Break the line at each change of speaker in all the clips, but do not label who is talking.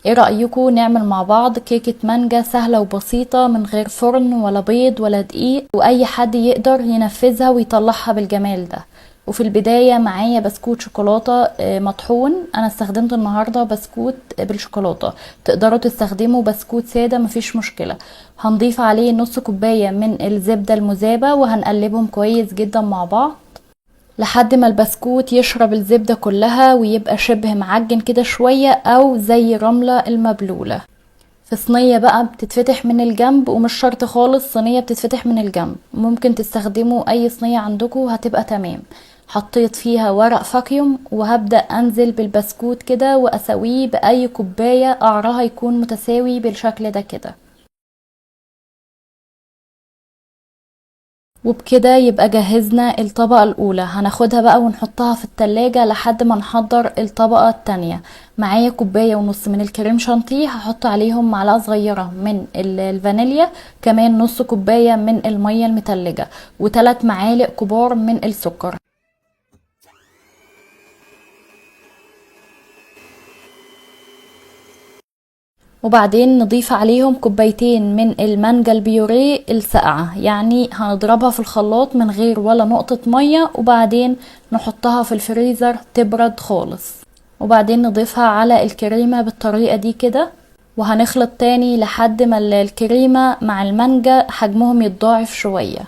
ايه رأيكم نعمل مع بعض كيكة مانجا سهلة وبسيطة من غير فرن ولا بيض ولا دقيق، واي حد يقدر ينفذها ويطلعها بالجمال ده. وفي البداية معايا بسكوت شوكولاتة مطحون. انا استخدمت النهاردة بسكوت بالشوكولاتة، تقدروا تستخدموا بسكوت سادة مفيش مشكلة. هنضيف عليه نص كوباية من الزبدة المذابة وهنقلبهم كويس جدا مع بعض لحد ما البسكوت يشرب الزبدة كلها ويبقى شبه معجن كده شوية او زي رملة المبلولة. في صينية بقى بتتفتح من الجنب، ومش شرط خالص صينية بتتفتح من الجنب، ممكن تستخدموا اي صينية عندكم هتبقى تمام. حطيت فيها ورق فاكيوم وهبدأ انزل بالبسكوت كده واسويه باي كوباية قعرها يكون متساوي بالشكل ده كده. وبكده يبقى جهزنا الطبقة الاولى. هناخدها بقى ونحطها في التلاجة لحد ما نحضر الطبقة التانية. معايا كوباية ونص من الكريم شانتيه، هحط عليهم معلقة صغيرة من الفانيليا، كمان نص كوباية من المية المتلجة، و3 معالق كبار من السكر. وبعدين نضيف عليهم كوبايتين من المانجا البيوريه الساقعة، يعني هنضربها في الخلاط من غير ولا نقطة مية، وبعدين نحطها في الفريزر تبرد خالص. وبعدين نضيفها على الكريمة بالطريقة دي كده، وهنخلط تاني لحد ما الكريمة مع المانجا حجمهم يتضاعف شوية.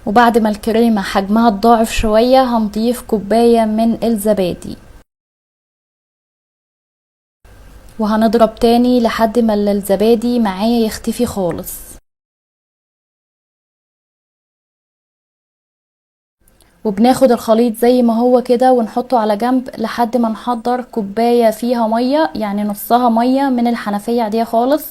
وبعد ما الكريمة حجمها اتضاعف شوية هنضيف كوباية من الزبادي، وهنضرب تاني لحد ما الزبادي معايا يختفي خالص. وبناخد الخليط زي ما هو كده ونحطه على جنب لحد ما نحضر كوباية فيها مية، يعني نصها مية من الحنفية عادية خالص.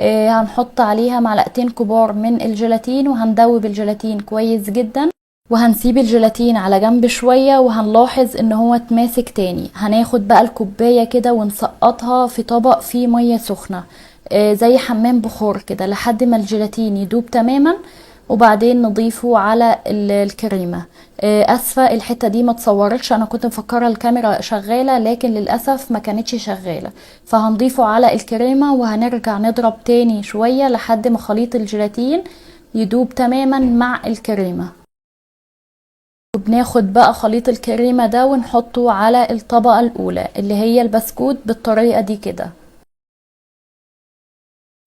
هنحط عليها معلقتين كبار من الجيلاتين، وهندوب الجيلاتين كويس جدا، وهنسيب الجيلاتين على جنب شوية، وهنلاحظ ان هو اتماسك تاني. هناخد بقى الكوباية كده ونسقطها في طبق فيه مية سخنة زي حمام بخار كده لحد ما الجيلاتين يدوب تماما، وبعدين نضيفه على الكريمة. اسفة الحتة دي ما تصورتش، انا كنت مفكرة الكاميرا شغالة لكن للأسف ما كانتش شغالة. فهنضيفه على الكريمة وهنرجع نضرب تاني شوية لحد ما خليط الجيلاتين يدوب تماما مع الكريمة. وبناخد بقى خليط الكريمة ده ونحطه على الطبقة الأولى اللي هي البسكوت بالطريقة دي كده،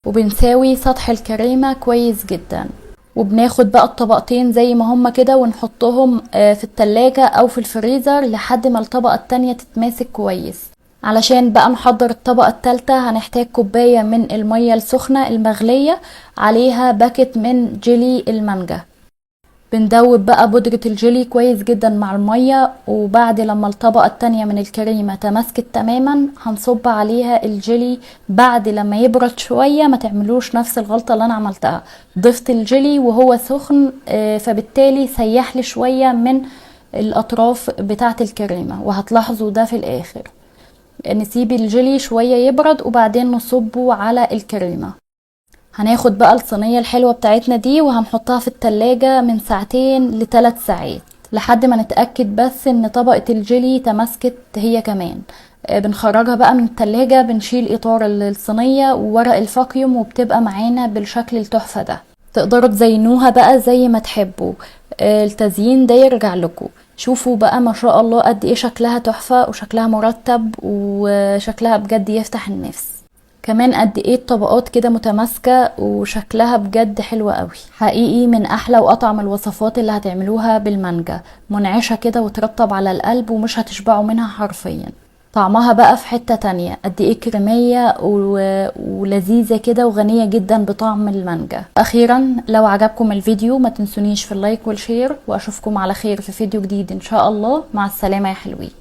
وبنساوي سطح الكريمة كويس جدا. وبناخد بقى الطبقتين زي ما هما كده ونحطهم في التلاجة أو في الفريزر لحد ما الطبقة التانية تتماسك كويس. علشان بقى نحضر الطبقة التالتة هنحتاج كوباية من المية السخنة المغلية عليها باكت من جيلي المانجا. بندوب بقى بودرة الجيلي كويس جدا مع المية، وبعد لما الطبقة التانية من الكريمة تماسكت تماما هنصب عليها الجيلي بعد لما يبرد شوية. ما تعملوش نفس الغلطة اللي انا عملتها، ضفت الجيلي وهو سخن فبالتالي سيحلي شوية من الاطراف بتاعة الكريمة، وهتلاحظوا ده في الاخر. نسيب الجيلي شوية يبرد وبعدين نصبه على الكريمة. هناخد بقى الصينية الحلوة بتاعتنا دي وهنحطها في التلاجة من 2 ل3 ساعات لحد ما نتأكد بس ان طبقة الجيلي تماسكت هي كمان. بنخرجها بقى من التلاجة، بنشيل اطار الصينية وورق الفاكيوم، وبتبقى معانا بالشكل التحفة ده. تقدروا تزينوها بقى زي ما تحبوا، التزيين ده يرجع لكم. شوفوا بقى ما شاء الله قد ايه شكلها تحفة وشكلها مرتب وشكلها بجد يفتح النفس. كمان قد ايه الطبقات كده متماسكة وشكلها بجد حلوة قوي حقيقي، من احلى واطعم الوصفات اللي هتعملوها بالمانجا. منعشة كده وترطب على القلب ومش هتشبعوا منها حرفيا. طعمها بقى في حتة تانية، قد ايه كريمية ولذيذة كده وغنية جدا بطعم المانجا. اخيرا لو عجبكم الفيديو ما تنسونيش في اللايك والشير، واشوفكم على خير في فيديو جديد ان شاء الله. مع السلامة يا حلوين.